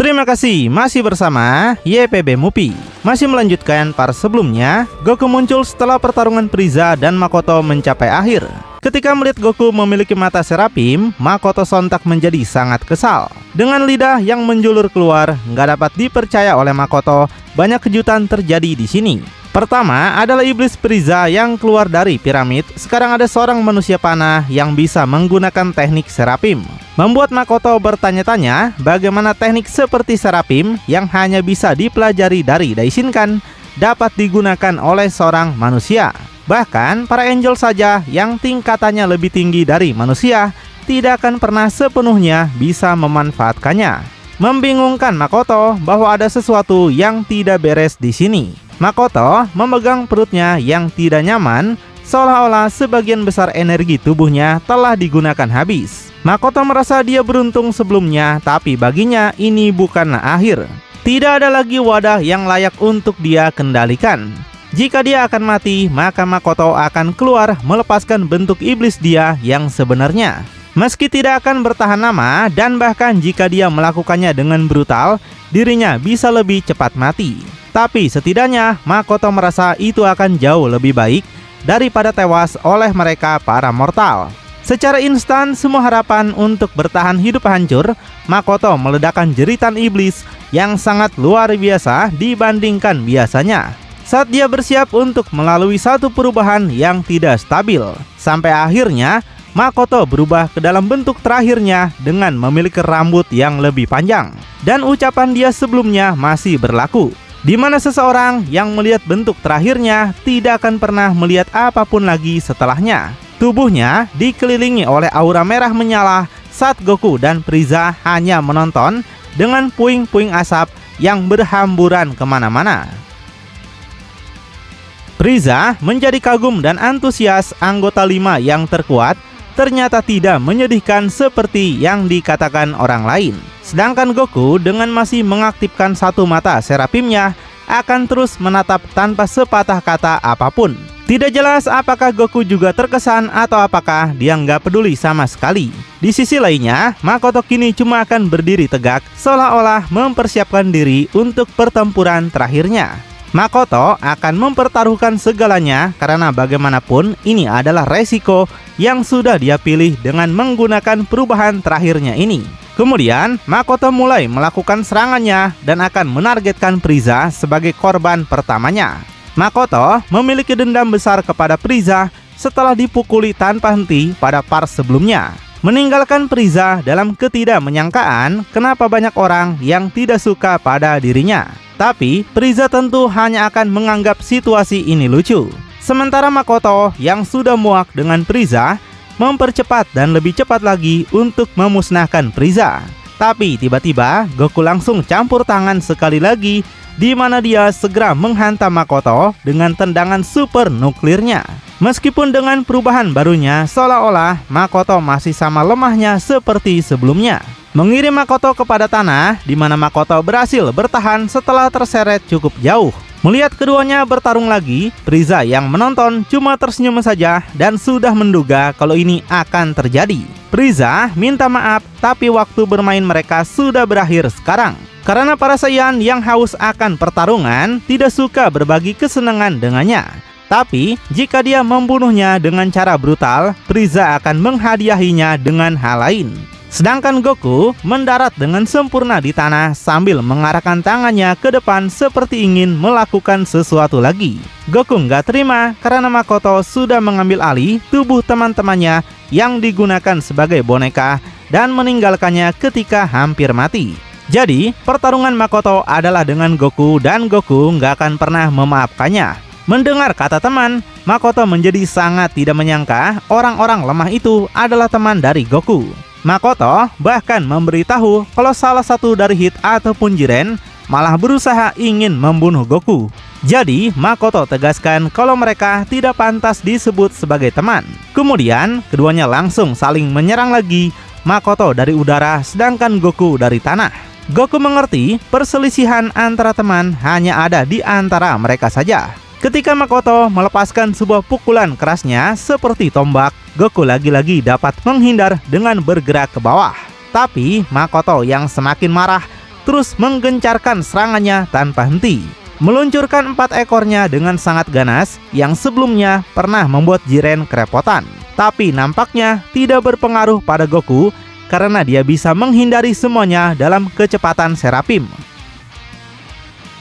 Terima kasih masih bersama YPB Movie. Masih melanjutkan part sebelumnya, Goku muncul setelah pertarungan Frieza dan Makoto mencapai akhir. Ketika melihat Goku memiliki mata Seraphim, Makoto sontak menjadi sangat kesal. Dengan lidah yang menjulur keluar, nggak dapat dipercaya oleh Makoto, banyak kejutan terjadi di sini. Pertama adalah iblis Frieza yang keluar dari piramid. Sekarang ada seorang manusia panah yang bisa menggunakan teknik Seraphim. Membuat Makoto bertanya-tanya bagaimana teknik seperti Seraphim yang hanya bisa dipelajari dari Daishinkan dapat digunakan oleh seorang manusia. Bahkan para angel saja yang tingkatannya lebih tinggi dari manusia tidak akan pernah sepenuhnya bisa memanfaatkannya. Membingungkan Makoto bahwa ada sesuatu yang tidak beres di sini. Makoto memegang perutnya yang tidak nyaman, seolah-olah sebagian besar energi tubuhnya telah digunakan habis. Makoto merasa dia beruntung sebelumnya, tapi baginya ini bukanlah akhir. Tidak ada lagi wadah yang layak untuk dia kendalikan. Jika dia akan mati, maka Makoto akan keluar melepaskan bentuk iblis dia yang sebenarnya. Meski tidak akan bertahan lama, dan bahkan jika dia melakukannya dengan brutal, dirinya bisa lebih cepat mati. Tapi setidaknya Makoto merasa itu akan jauh lebih baik daripada tewas oleh mereka para mortal. Secara instan semua harapan untuk bertahan hidup hancur. Makoto meledakkan jeritan iblis yang sangat luar biasa dibandingkan biasanya. Saat dia bersiap untuk melalui satu perubahan yang tidak stabil, sampai akhirnya Makoto berubah ke dalam bentuk terakhirnya dengan memiliki rambut yang lebih panjang. Dan ucapan dia sebelumnya masih berlaku, di mana seseorang yang melihat bentuk terakhirnya tidak akan pernah melihat apapun lagi setelahnya. Tubuhnya dikelilingi oleh aura merah menyala saat Goku dan Frieza hanya menonton dengan puing-puing asap yang berhamburan kemana-mana. Frieza menjadi kagum dan antusias anggota 5 yang terkuat ternyata tidak menyedihkan seperti yang dikatakan orang lain. Sedangkan Goku dengan masih mengaktifkan satu mata Seraphimnya akan terus menatap tanpa sepatah kata apapun. Tidak jelas apakah Goku juga terkesan atau apakah dia nggak peduli sama sekali. Di sisi lainnya, Makoto kini cuma akan berdiri tegak seolah-olah mempersiapkan diri untuk pertempuran terakhirnya. Makoto akan mempertaruhkan segalanya karena bagaimanapun ini adalah resiko yang sudah dia pilih dengan menggunakan perubahan terakhirnya ini. Kemudian Makoto mulai melakukan serangannya dan akan menargetkan Frieza sebagai korban pertamanya. Makoto memiliki dendam besar kepada Frieza setelah dipukuli tanpa henti pada part sebelumnya. Meninggalkan Frieza dalam ketidakmenyangkaan kenapa banyak orang yang tidak suka pada dirinya. Tapi Frieza tentu hanya akan menganggap situasi ini lucu. Sementara Makoto yang sudah muak dengan Frieza mempercepat dan lebih cepat lagi untuk memusnahkan Frieza. Tapi tiba-tiba Goku langsung campur tangan sekali lagi, di mana dia segera menghantam Makoto dengan tendangan super nuklirnya. Meskipun dengan perubahan barunya, seolah-olah Makoto masih sama lemahnya seperti sebelumnya. Mengirim Makoto kepada tanah, di mana Makoto berhasil bertahan setelah terseret cukup jauh. Melihat keduanya bertarung lagi, Frieza yang menonton cuma tersenyum saja dan sudah menduga kalau ini akan terjadi. Frieza minta maaf, tapi waktu bermain mereka sudah berakhir sekarang. Karena para Saiyan yang haus akan pertarungan tidak suka berbagi kesenangan dengannya. Tapi jika dia membunuhnya dengan cara brutal, Frieza akan menghadiahinya dengan hal lain. Sedangkan Goku mendarat dengan sempurna di tanah sambil mengarahkan tangannya ke depan seperti ingin melakukan sesuatu lagi. Goku nggak terima karena Makoto sudah mengambil alih tubuh teman-temannya yang digunakan sebagai boneka dan meninggalkannya ketika hampir mati. Jadi pertarungan Makoto adalah dengan Goku dan Goku nggak akan pernah memaafkannya. Mendengar kata teman, Makoto menjadi sangat tidak menyangka orang-orang lemah itu adalah teman dari Goku. Makoto bahkan memberitahu kalau salah satu dari Hit ataupun Jiren malah berusaha ingin membunuh Goku. Jadi Makoto tegaskan kalau mereka tidak pantas disebut sebagai teman. Kemudian keduanya langsung saling menyerang lagi, Makoto dari udara sedangkan Goku dari tanah. Goku mengerti perselisihan antara teman hanya ada di antara mereka saja. Ketika Makoto melepaskan sebuah pukulan kerasnya seperti tombak, Goku lagi-lagi dapat menghindar dengan bergerak ke bawah. Tapi Makoto yang semakin marah terus menggencarkan serangannya tanpa henti. Meluncurkan 4 ekornya dengan sangat ganas yang sebelumnya pernah membuat Jiren kerepotan. Tapi nampaknya tidak berpengaruh pada Goku karena dia bisa menghindari semuanya dalam kecepatan Seraphim.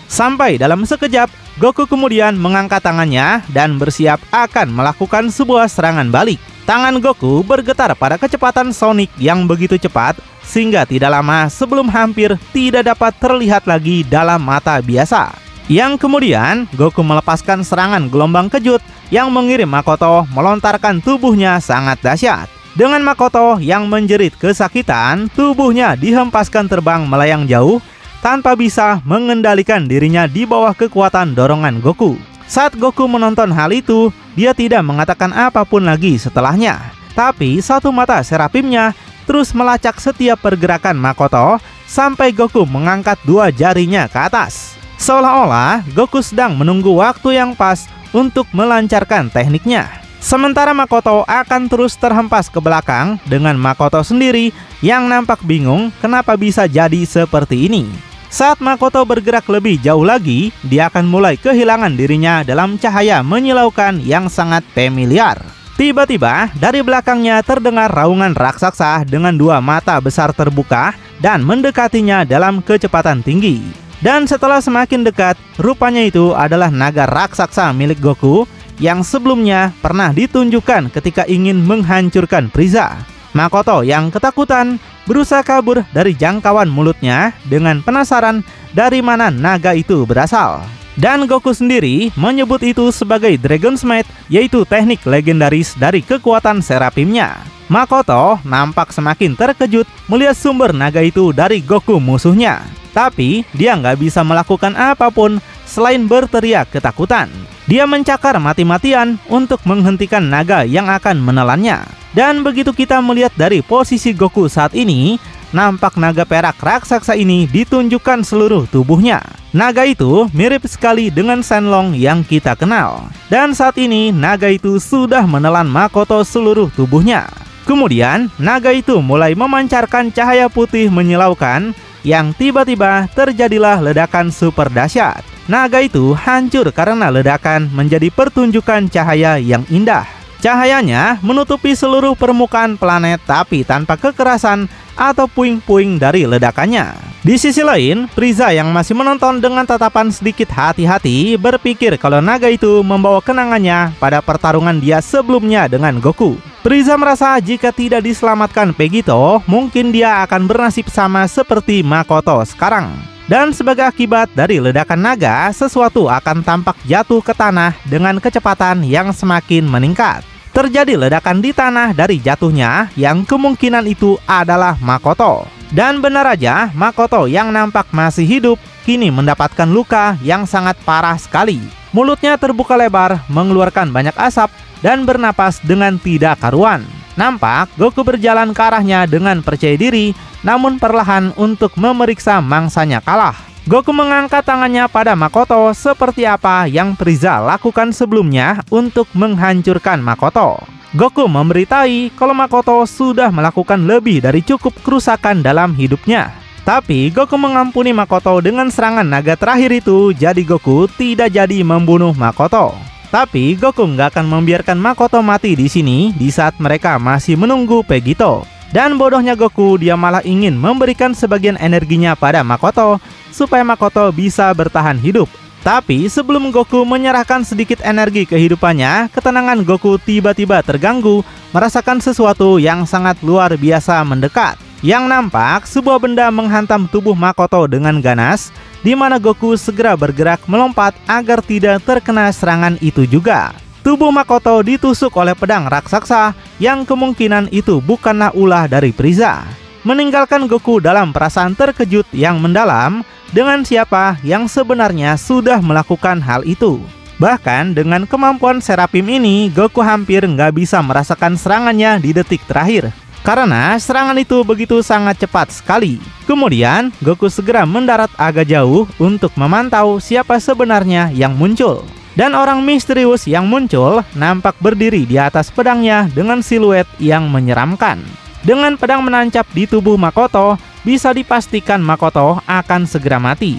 Sampai dalam sekejap, Goku kemudian mengangkat tangannya dan bersiap akan melakukan sebuah serangan balik. Tangan Goku bergetar pada kecepatan Sonic yang begitu cepat sehingga tidak lama sebelum hampir tidak dapat terlihat lagi dalam mata biasa. Yang kemudian Goku melepaskan serangan gelombang kejut yang mengirim Makoto melontarkan tubuhnya sangat dahsyat. Dengan Makoto yang menjerit kesakitan, tubuhnya dihempaskan terbang melayang jauh tanpa bisa mengendalikan dirinya di bawah kekuatan dorongan Goku. Saat Goku menonton hal itu, dia tidak mengatakan apapun lagi setelahnya. Tapi satu mata Seraphimnya terus melacak setiap pergerakan Makoto sampai Goku mengangkat 2 jarinya ke atas. Seolah-olah Goku sedang menunggu waktu yang pas untuk melancarkan tekniknya. Sementara Makoto akan terus terhempas ke belakang dengan Makoto sendiri yang nampak bingung kenapa bisa jadi seperti ini. Saat Makoto bergerak lebih jauh lagi, dia akan mulai kehilangan dirinya dalam cahaya menyilaukan yang sangat familiar. Tiba-tiba dari belakangnya terdengar raungan raksasa dengan 2 mata besar terbuka dan mendekatinya dalam kecepatan tinggi. Dan setelah semakin dekat, rupanya itu adalah naga raksasa milik Goku yang sebelumnya pernah ditunjukkan ketika ingin menghancurkan Frieza. Makoto yang ketakutan berusaha kabur dari jangkauan mulutnya dengan penasaran dari mana naga itu berasal. Dan Goku sendiri menyebut itu sebagai Dragon Smite, yaitu teknik legendaris dari kekuatan Seraphimnya. Makoto nampak semakin terkejut melihat sumber naga itu dari Goku musuhnya. Tapi dia nggak bisa melakukan apapun selain berteriak ketakutan. Dia mencakar mati-matian untuk menghentikan naga yang akan menelannya. Dan begitu kita melihat dari posisi Goku saat ini, nampak naga perak raksasa ini ditunjukkan seluruh tubuhnya. Naga itu mirip sekali dengan Shenlong yang kita kenal. Dan saat ini naga itu sudah menelan Makoto seluruh tubuhnya. Kemudian naga itu mulai memancarkan cahaya putih menyilaukan yang tiba-tiba terjadilah ledakan super dahsyat. Naga itu hancur karena ledakan menjadi pertunjukan cahaya yang indah. Cahayanya menutupi seluruh permukaan planet tapi tanpa kekerasan atau puing-puing dari ledakannya. Di sisi lain, Frieza yang masih menonton dengan tatapan sedikit hati-hati berpikir kalau naga itu membawa kenangannya pada pertarungan dia sebelumnya dengan Goku. Frieza merasa jika tidak diselamatkan Vegito, mungkin dia akan bernasib sama seperti Makoto sekarang. Dan sebagai akibat dari ledakan naga, sesuatu akan tampak jatuh ke tanah dengan kecepatan yang semakin meningkat. Terjadi ledakan di tanah dari jatuhnya yang kemungkinan itu adalah Makoto. Dan benar aja, Makoto yang nampak masih hidup kini mendapatkan luka yang sangat parah sekali. Mulutnya terbuka lebar, mengeluarkan banyak asap dan bernapas dengan tidak karuan. Nampak Goku berjalan ke arahnya dengan percaya diri, namun perlahan untuk memeriksa mangsanya kalah. Goku mengangkat tangannya pada Makoto seperti apa yang Frieza lakukan sebelumnya untuk menghancurkan Makoto. Goku memberitahu kalau Makoto sudah melakukan lebih dari cukup kerusakan dalam hidupnya. Tapi Goku mengampuni Makoto dengan serangan naga terakhir itu, jadi Goku tidak jadi membunuh Makoto. Tapi Goku nggak akan membiarkan Makoto mati di sini di saat mereka masih menunggu Vegito. Dan bodohnya Goku, dia malah ingin memberikan sebagian energinya pada Makoto supaya Makoto bisa bertahan hidup. Tapi sebelum Goku menyerahkan sedikit energi kehidupannya, ketenangan Goku tiba-tiba terganggu merasakan sesuatu yang sangat luar biasa mendekat. Yang nampak sebuah benda menghantam tubuh Makoto dengan ganas, di mana Goku segera bergerak melompat agar tidak terkena serangan itu juga. Tubuh Makoto ditusuk oleh pedang raksasa yang kemungkinan itu bukanlah ulah dari Frieza, meninggalkan Goku dalam perasaan terkejut yang mendalam dengan siapa yang sebenarnya sudah melakukan hal itu. Bahkan dengan kemampuan Seraphim ini, Goku hampir nggak bisa merasakan serangannya di detik terakhir, karena serangan itu begitu sangat cepat sekali. Kemudian Goku segera mendarat agak jauh untuk memantau siapa sebenarnya yang muncul. Dan orang misterius yang muncul nampak berdiri di atas pedangnya dengan siluet yang menyeramkan. Dengan pedang menancap di tubuh Makoto, bisa dipastikan Makoto akan segera mati.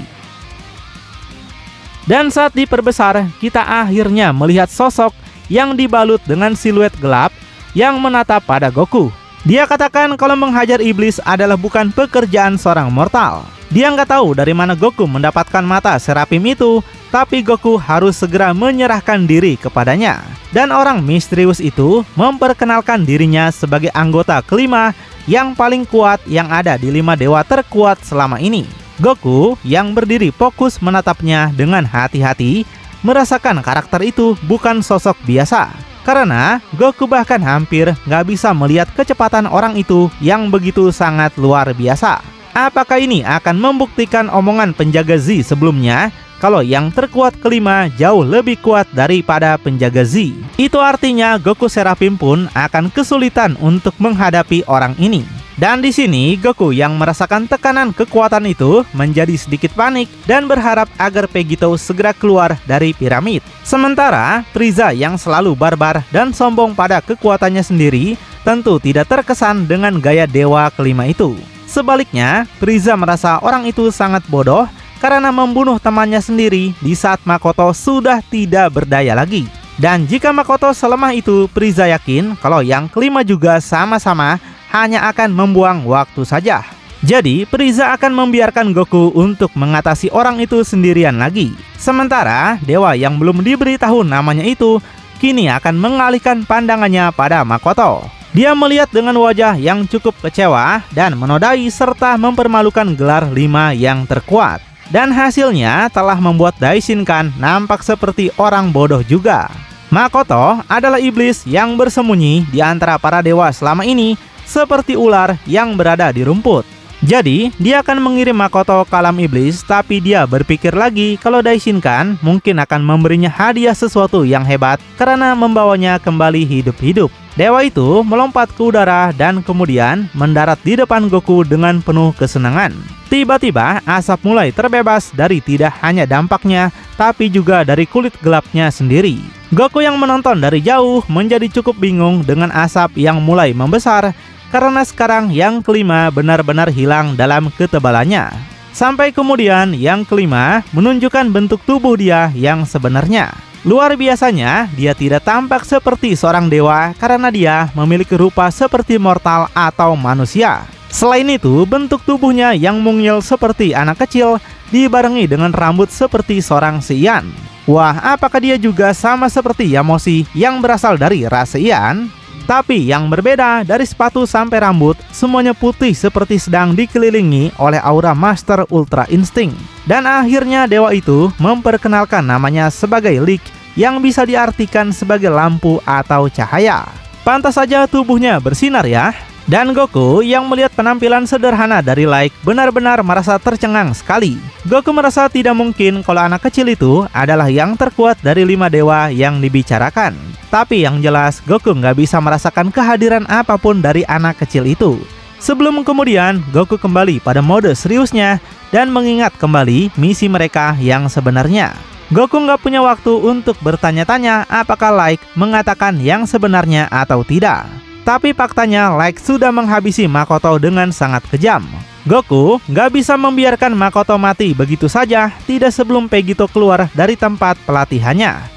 Dan saat diperbesar, kita akhirnya melihat sosok yang dibalut dengan siluet gelap yang menatap pada Goku. Dia katakan kalau menghajar iblis adalah bukan pekerjaan seorang mortal. Dia nggak tahu dari mana Goku mendapatkan mata Serapim itu, tapi Goku harus segera menyerahkan diri kepadanya. Dan orang misterius itu memperkenalkan dirinya sebagai anggota kelima yang paling kuat yang ada di 5 dewa terkuat selama ini. Goku yang berdiri fokus menatapnya dengan hati-hati, merasakan karakter itu bukan sosok biasa. Karena Goku bahkan hampir nggak bisa melihat kecepatan orang itu yang begitu sangat luar biasa. Apakah ini akan membuktikan omongan penjaga Z sebelumnya kalau yang terkuat kelima jauh lebih kuat daripada penjaga Z? Itu artinya Goku Serapim pun akan kesulitan untuk menghadapi orang ini. Dan di sini Goku yang merasakan tekanan kekuatan itu menjadi sedikit panik dan berharap agar Vegito segera keluar dari piramid. Sementara Frieza yang selalu barbar dan sombong pada kekuatannya sendiri tentu tidak terkesan dengan gaya dewa kelima itu. Sebaliknya, Frieza merasa orang itu sangat bodoh karena membunuh temannya sendiri di saat Makoto sudah tidak berdaya lagi. Dan jika Makoto selemah itu, Frieza yakin kalau yang kelima juga sama-sama hanya akan membuang waktu saja. Jadi, Frieza akan membiarkan Goku untuk mengatasi orang itu sendirian lagi. Sementara, dewa yang belum diberitahu namanya itu kini akan mengalihkan pandangannya pada Makoto. Dia melihat dengan wajah yang cukup kecewa dan menodai serta mempermalukan gelar 5 yang terkuat. Dan hasilnya telah membuat Daishinkan nampak seperti orang bodoh juga. Makoto adalah iblis yang bersembunyi di antara para dewa selama ini, seperti ular yang berada di rumput. Jadi, dia akan mengirim Makoto ke alam iblis, tapi dia berpikir lagi kalau Daishinkan mungkin akan memberinya hadiah sesuatu yang hebat karena membawanya kembali hidup-hidup. Dewa itu melompat ke udara dan kemudian mendarat di depan Goku dengan penuh kesenangan. Tiba-tiba, asap mulai terbebas dari tidak hanya dampaknya, tapi juga dari kulit gelapnya sendiri. Goku yang menonton dari jauh menjadi cukup bingung dengan asap yang mulai membesar, karena sekarang yang kelima benar-benar hilang dalam ketebalannya. Sampai kemudian yang kelima menunjukkan bentuk tubuh dia yang sebenarnya. Luar biasanya, dia tidak tampak seperti seorang dewa karena dia memiliki rupa seperti mortal atau manusia. Selain itu, bentuk tubuhnya yang mungil seperti anak kecil dibarengi dengan rambut seperti seorang Saiyan. Wah, apakah dia juga sama seperti Yamoshi yang berasal dari ras Saiyan? Tapi yang berbeda, dari sepatu sampai rambut, semuanya putih seperti sedang dikelilingi oleh aura Master Ultra Instinct. Dan akhirnya dewa itu memperkenalkan namanya sebagai Light, yang bisa diartikan sebagai lampu atau cahaya. Pantas saja tubuhnya bersinar ya. Dan Goku yang melihat penampilan sederhana dari Light benar-benar merasa tercengang sekali. Goku merasa tidak mungkin kalau anak kecil itu adalah yang terkuat dari 5 dewa yang dibicarakan. Tapi yang jelas Goku nggak bisa merasakan kehadiran apapun dari anak kecil itu. Sebelum kemudian Goku kembali pada mode seriusnya dan mengingat kembali misi mereka yang sebenarnya. Goku nggak punya waktu untuk bertanya-tanya apakah Light mengatakan yang sebenarnya atau tidak. Tapi faktanya Light sudah menghabisi Makoto dengan sangat kejam. Goku nggak bisa membiarkan Makoto mati begitu saja tidak sebelum Vegito keluar dari tempat pelatihannya.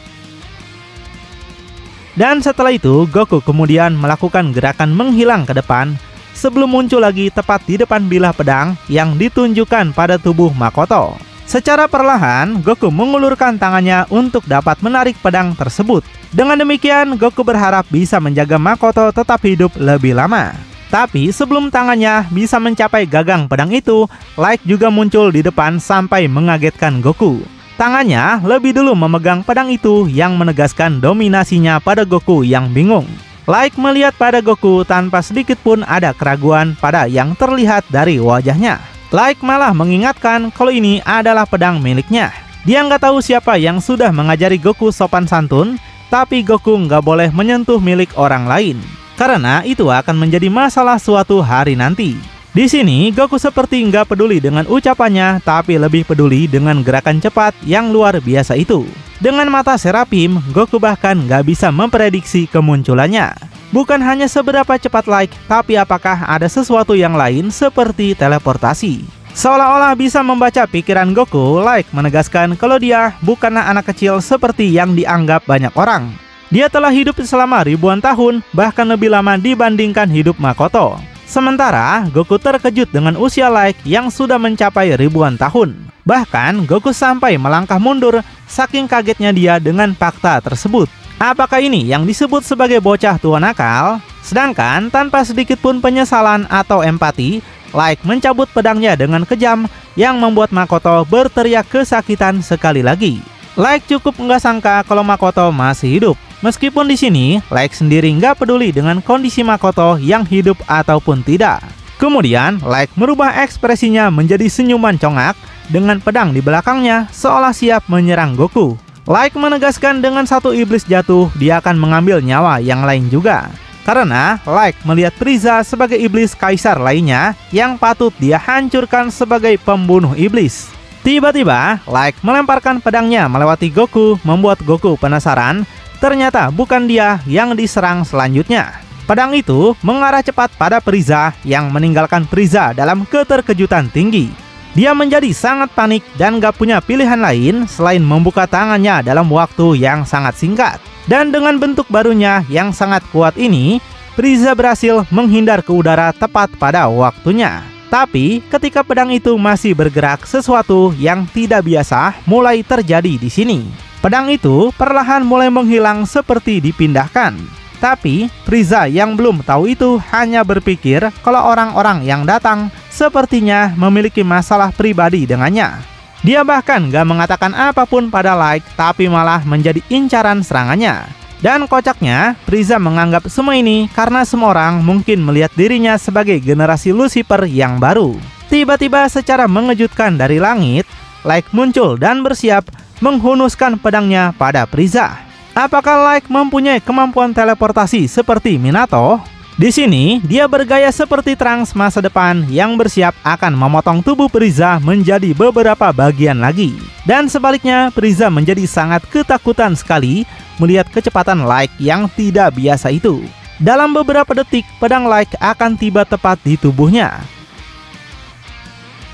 Dan setelah itu Goku kemudian melakukan gerakan menghilang ke depan sebelum muncul lagi tepat di depan bilah pedang yang ditunjukkan pada tubuh Makoto. Secara perlahan, Goku mengulurkan tangannya untuk dapat menarik pedang tersebut. Dengan demikian, Goku berharap bisa menjaga Makoto tetap hidup lebih lama. Tapi sebelum tangannya bisa mencapai gagang pedang itu, Light juga muncul di depan sampai mengagetkan Goku. Tangannya lebih dulu memegang pedang itu yang menegaskan dominasinya pada Goku yang bingung. Light melihat pada Goku tanpa sedikit pun ada keraguan pada yang terlihat dari wajahnya. Light malah mengingatkan kalau ini adalah pedang miliknya. Dia nggak tahu siapa yang sudah mengajari Goku sopan santun, tapi Goku nggak boleh menyentuh milik orang lain, karena itu akan menjadi masalah suatu hari nanti. Di sini Goku seperti nggak peduli dengan ucapannya, tapi lebih peduli dengan gerakan cepat yang luar biasa itu. Dengan mata Serapim, Goku bahkan nggak bisa memprediksi kemunculannya. Bukan hanya seberapa cepat like, tapi apakah ada sesuatu yang lain seperti teleportasi. Seolah-olah bisa membaca pikiran Goku, Like menegaskan kalau dia bukanlah anak kecil seperti yang dianggap banyak orang. Dia telah hidup selama ribuan tahun, bahkan lebih lama dibandingkan hidup Makoto. Sementara, Goku terkejut dengan usia Like yang sudah mencapai ribuan tahun. Bahkan, Goku sampai melangkah mundur, saking kagetnya dia dengan fakta tersebut. Apakah ini yang disebut sebagai bocah tua nakal? Sedangkan tanpa sedikit pun penyesalan atau empati, Like mencabut pedangnya dengan kejam yang membuat Makoto berteriak kesakitan sekali lagi. Like cukup nggak sangka kalau Makoto masih hidup. Meskipun di sini, Like sendiri nggak peduli dengan kondisi Makoto yang hidup ataupun tidak. Kemudian, Like merubah ekspresinya menjadi senyuman congak dengan pedang di belakangnya seolah siap menyerang Goku. Like menegaskan dengan satu iblis jatuh, dia akan mengambil nyawa yang lain juga. Karena Like melihat Frieza sebagai iblis kaisar lainnya yang patut dia hancurkan sebagai pembunuh iblis. Tiba-tiba, Like melemparkan pedangnya melewati Goku, membuat Goku penasaran. Ternyata bukan dia yang diserang selanjutnya. Pedang itu mengarah cepat pada Frieza yang meninggalkan Frieza dalam keterkejutan tinggi. Dia menjadi sangat panik dan gak punya pilihan lain selain membuka tangannya dalam waktu yang sangat singkat. Dan dengan bentuk barunya yang sangat kuat ini, Frieza berhasil menghindar ke udara tepat pada waktunya. Tapi ketika pedang itu masih bergerak, sesuatu yang tidak biasa mulai terjadi di sini. Pedang itu perlahan mulai menghilang seperti dipindahkan. Tapi Frieza yang belum tahu itu hanya berpikir kalau orang-orang yang datang sepertinya memiliki masalah pribadi dengannya. Dia bahkan gak mengatakan apapun pada Like, tapi malah menjadi incaran serangannya. Dan kocaknya, Frieza menganggap semua ini karena semua orang mungkin melihat dirinya sebagai generasi Lucifer yang baru. Tiba-tiba secara mengejutkan dari langit, Like muncul dan bersiap menghunuskan pedangnya pada Frieza. Apakah Like mempunyai kemampuan teleportasi seperti Minato? Di sini, dia bergaya seperti Trunks masa depan yang bersiap akan memotong tubuh Frieza menjadi beberapa bagian lagi. Dan sebaliknya, Frieza menjadi sangat ketakutan sekali melihat kecepatan Like yang tidak biasa itu. Dalam beberapa detik, pedang Like akan tiba tepat di tubuhnya.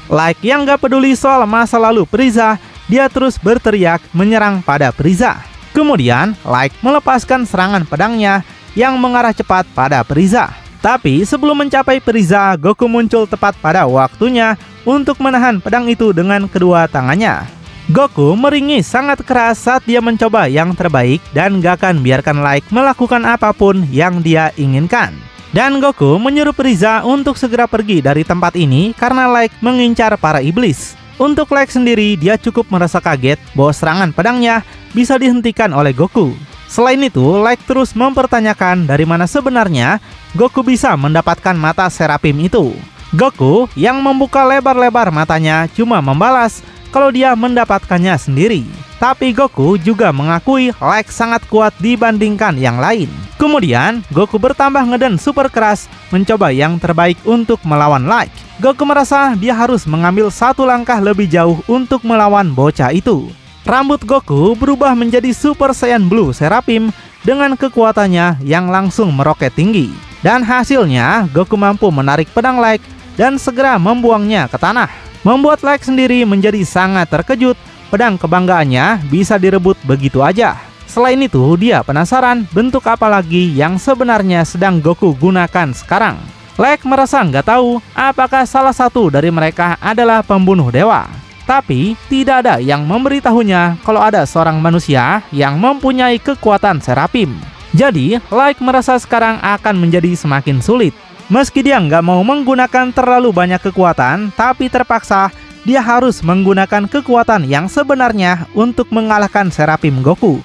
Like yang gak peduli soal masa lalu Frieza, dia terus berteriak menyerang pada Frieza. Kemudian, Like melepaskan serangan pedangnya yang mengarah cepat pada Frieza. Tapi sebelum mencapai Frieza, Goku muncul tepat pada waktunya untuk menahan pedang itu dengan kedua tangannya. Goku meringis sangat keras saat dia mencoba yang terbaik dan gak akan biarkan Like melakukan apapun yang dia inginkan. Dan Goku menyuruh Frieza untuk segera pergi dari tempat ini karena Like mengincar para iblis. Untuk Like sendiri, dia cukup merasa kaget bahwa serangan pedangnya bisa dihentikan oleh Goku. Selain itu, Like terus mempertanyakan dari mana sebenarnya Goku bisa mendapatkan mata Seraphim itu. Goku yang membuka lebar-lebar matanya cuma membalas kalau dia mendapatkannya sendiri. Tapi Goku juga mengakui Like sangat kuat dibandingkan yang lain. Kemudian, Goku bertambah ngeden super keras mencoba yang terbaik untuk melawan Like. Goku merasa dia harus mengambil satu langkah lebih jauh untuk melawan bocah itu. Rambut Goku berubah menjadi Super Saiyan Blue Seraphim dengan kekuatannya yang langsung meroket tinggi. Dan hasilnya, Goku mampu menarik pedang Like dan segera membuangnya ke tanah. Membuat Like sendiri menjadi sangat terkejut, pedang kebanggaannya bisa direbut begitu aja. Selain itu, dia penasaran bentuk apa lagi yang sebenarnya sedang Goku gunakan sekarang. Like merasa nggak tahu apakah salah satu dari mereka adalah pembunuh dewa. Tapi tidak ada yang memberitahunya kalau ada seorang manusia yang mempunyai kekuatan Seraphim. Jadi, Like merasa sekarang akan menjadi semakin sulit. Meski dia nggak mau menggunakan terlalu banyak kekuatan, tapi terpaksa dia harus menggunakan kekuatan yang sebenarnya untuk mengalahkan Seraphim Goku.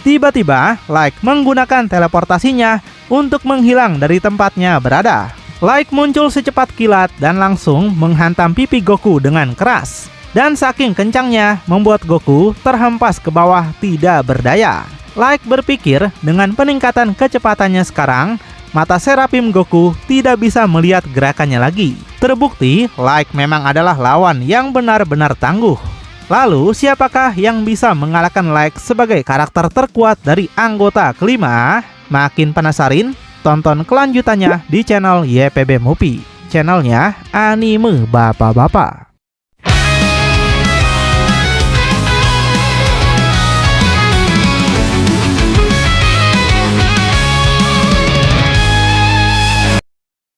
Tiba-tiba, Like menggunakan teleportasinya untuk menghilang dari tempatnya berada. Like muncul secepat kilat dan langsung menghantam pipi Goku dengan keras. Dan saking kencangnya membuat Goku terhempas ke bawah tidak berdaya. Like berpikir dengan peningkatan kecepatannya sekarang, mata Seraphim Goku tidak bisa melihat gerakannya lagi. Terbukti Like memang adalah lawan yang benar-benar tangguh. Lalu siapakah yang bisa mengalahkan Like sebagai karakter terkuat dari anggota kelima? Makin penasarin? Tonton kelanjutannya di channel YPB Movie, channelnya anime bapak-bapak.